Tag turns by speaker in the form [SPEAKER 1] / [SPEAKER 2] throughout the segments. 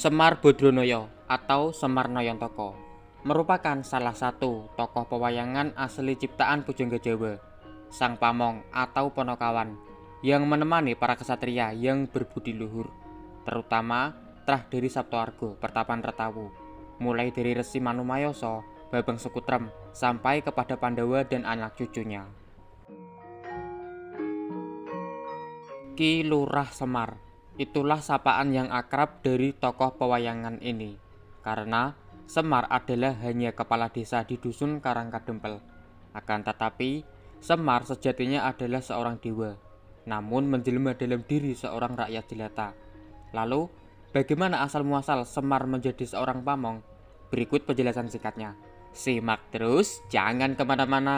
[SPEAKER 1] Semar Badranaya atau Semar Nayantaka merupakan salah satu tokoh pewayangan asli ciptaan Pujangga Jawa, sang pamong atau ponokawan yang menemani para kesatria yang berbudi luhur, terutama trah dari Saptawarga Pertapan Retawu, mulai dari Resi Manumayasa, Babang Sukutrem sampai kepada Pandawa dan anak cucunya. Ki Lurah Semar, itulah sapaan yang akrab dari tokoh pewayangan ini, karena Semar adalah hanya kepala desa di dusun Karangkadempel. Akan tetapi, Semar sejatinya adalah seorang dewa, namun menjelma dalam diri seorang rakyat jelata. Lalu, bagaimana asal-muasal Semar menjadi seorang pamong? Berikut penjelasan singkatnya. Simak terus, jangan kemana-mana.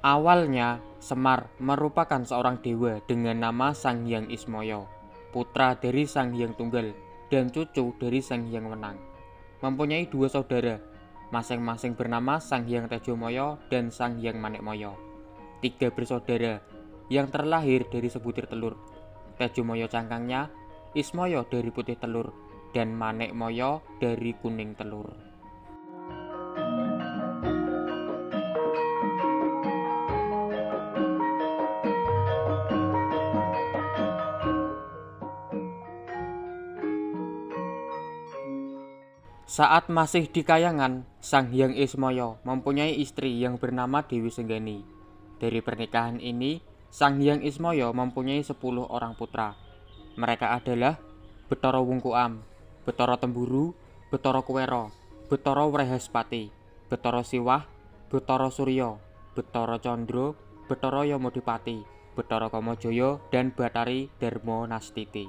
[SPEAKER 1] Awalnya, Semar merupakan seorang dewa dengan nama Sang Hyang Ismaya, putra dari Sang Hyang Tunggal dan cucu dari Sang Hyang Wenang. Mempunyai dua saudara, masing-masing bernama Sang Hyang Tejomaya dan Sang Hyang Manekmaya. Tiga bersaudara yang terlahir dari sebutir telur. Tejomaya cangkangnya, Ismaya dari putih telur, dan Manekmaya dari kuning telur. Saat masih di kayangan, Sang Hyang Ismaya mempunyai istri yang bernama Dewi Senggani. Dari pernikahan ini, Sang Hyang Ismaya mempunyai 10 orang putra. Mereka adalah Bathara Wungkuam, Bathara Temburu, Bathara Kuwera, Bathara Wrehaspati, Bathara Siwah, Bathara Surya, Bathara Candra, Bathara Yamadipati, Bathara Kamajaya, dan Bathari Darma Nastiti.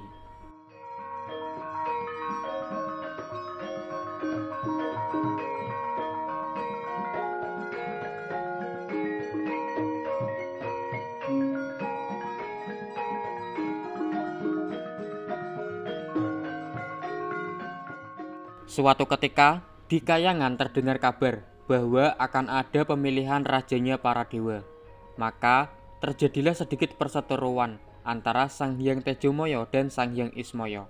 [SPEAKER 1] Suatu ketika, di kayangan terdengar kabar bahwa akan ada pemilihan rajanya para dewa. Maka, terjadilah sedikit perseteruan antara Sang Hyang Tejomaya dan Sang Hyang Ismaya.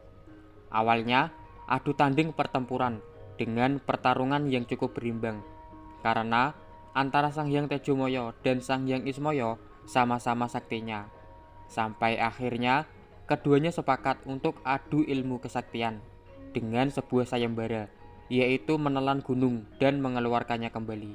[SPEAKER 1] Awalnya, adu tanding pertempuran dengan pertarungan yang cukup berimbang, karena antara Sang Hyang Tejomaya dan Sang Hyang Ismaya sama-sama saktinya. Sampai akhirnya, keduanya sepakat untuk adu ilmu kesaktian dengan sebuah sayembara, yaitu menelan gunung dan mengeluarkannya kembali.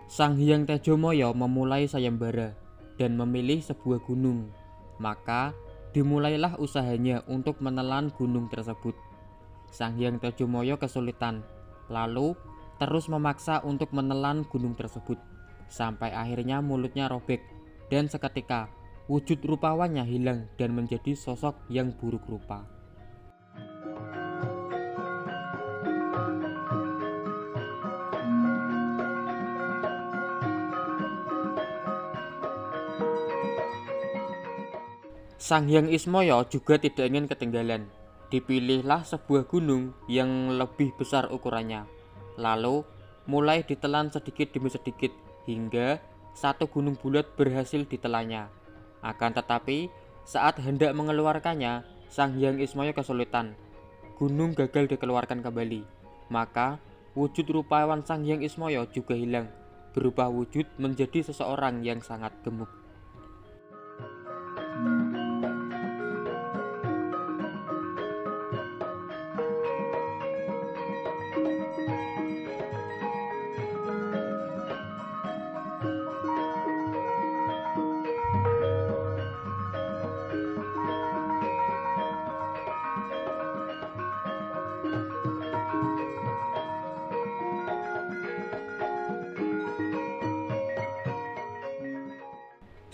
[SPEAKER 1] Sang Hyang Tejomaya memulai sayembara dan memilih sebuah gunung. Maka dimulailah usahanya untuk menelan gunung tersebut. Sang Hyang Tejomaya kesulitan, lalu terus memaksa untuk menelan gunung tersebut, sampai akhirnya mulutnya robek dan seketika wujud rupawannya hilang dan menjadi sosok yang buruk rupa. Sang Hyang Ismaya juga tidak ingin ketinggalan. Dipilihlah sebuah gunung yang lebih besar ukurannya. Lalu mulai ditelan sedikit demi sedikit hingga satu gunung bulat berhasil ditelannya. Akan tetapi saat hendak mengeluarkannya, Sang Hyang Ismaya kesulitan. Gunung gagal dikeluarkan kembali. Maka wujud rupawan Sang Hyang Ismaya juga hilang, berubah wujud menjadi seseorang yang sangat gemuk.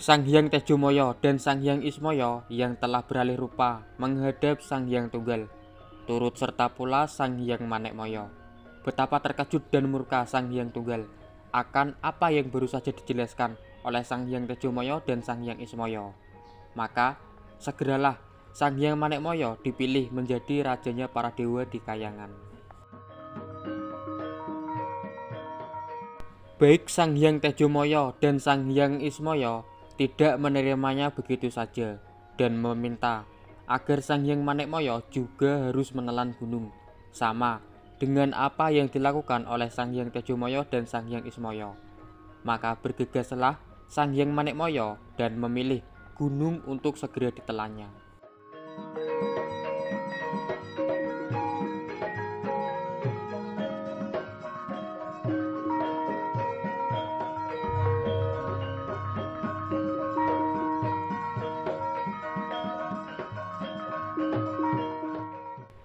[SPEAKER 1] Sang Hyang Tejomoyo dan Sang Hyang Ismoyo yang telah beralih rupa menghadap Sang Hyang Tunggal. Turut serta pula Sang Hyang Manekmoyo. Betapa terkejut dan murka Sang Hyang Tunggal akan apa yang baru saja dijelaskan oleh Sang Hyang Tejomoyo dan Sang Hyang Ismoyo. Maka segeralah Sang Hyang Manekmoyo dipilih menjadi rajanya para dewa di Kayangan. Baik Sang Hyang Tejomoyo dan Sang Hyang Ismoyo tidak menerimanya begitu saja dan meminta agar Sang Hyang Manekmoyo juga harus menelan gunung, sama dengan apa yang dilakukan oleh Sang Hyang Tejomoyo dan Sang Hyang Ismoyo. Maka bergegaslah Sang Hyang Manekmoyo dan memilih gunung untuk segera ditelannya.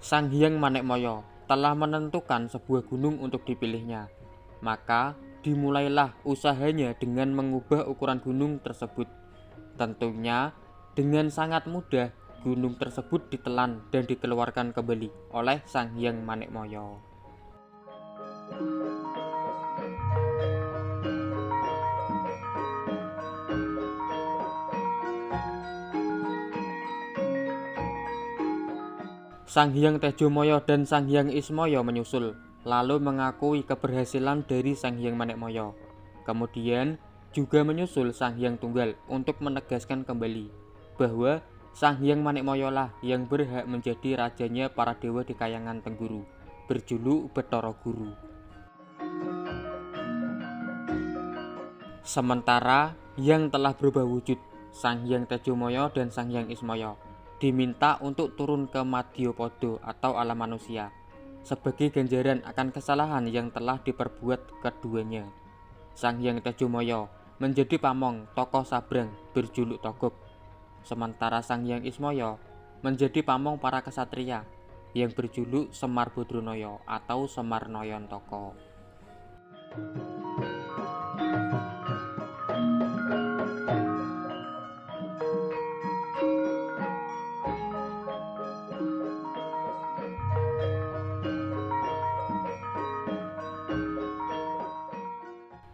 [SPEAKER 1] Sang Hyang Manekmoyo telah menentukan sebuah gunung untuk dipilihnya. Maka dimulailah usahanya dengan mengubah ukuran gunung tersebut. Tentunya dengan sangat mudah gunung tersebut ditelan dan dikeluarkan kembali oleh Sang Hyang Manekmoyo. Sang Hyang Tejomoyo dan Sang Hyang Ismoyo menyusul, lalu mengakui keberhasilan dari Sang Hyang Manekmoyo. Kemudian juga menyusul Sang Hyang Tunggal untuk menegaskan kembali bahwa Sang Hyang Manekmoyo lah yang berhak menjadi rajanya para dewa di Kayangan Tengguru, berjuluk Bathara Guru. Sementara yang telah berubah wujud, Sang Hyang Tejomoyo dan Sang Hyang Ismoyo diminta untuk turun ke Madyapada atau alam manusia sebagai ganjaran akan kesalahan yang telah diperbuat keduanya. Sang Hyang Tejomoyo menjadi pamong tokoh Sabrang berjuluk Togog, sementara Sang Hyang Ismoyo menjadi pamong para kesatria yang berjuluk Semar Badranaya atau Semar Nayantaka.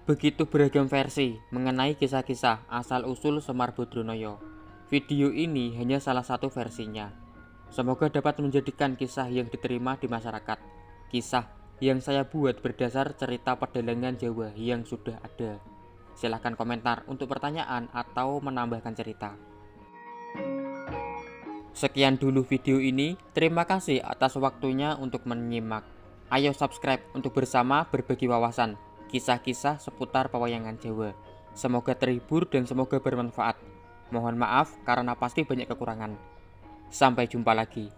[SPEAKER 1] Begitu beragam versi mengenai kisah-kisah asal-usul Semar Badranaya. Video ini hanya salah satu versinya. Semoga dapat menjadikan kisah yang diterima di masyarakat. Kisah yang saya buat berdasar cerita pedalangan Jawa yang sudah ada. Silahkan komentar untuk pertanyaan atau menambahkan cerita. Sekian dulu video ini. Terima kasih atas waktunya untuk menyimak. Ayo subscribe untuk bersama berbagi wawasan kisah-kisah seputar pewayangan Jawa. Semoga terhibur dan semoga bermanfaat. Mohon maaf karena pasti banyak kekurangan. Sampai jumpa lagi.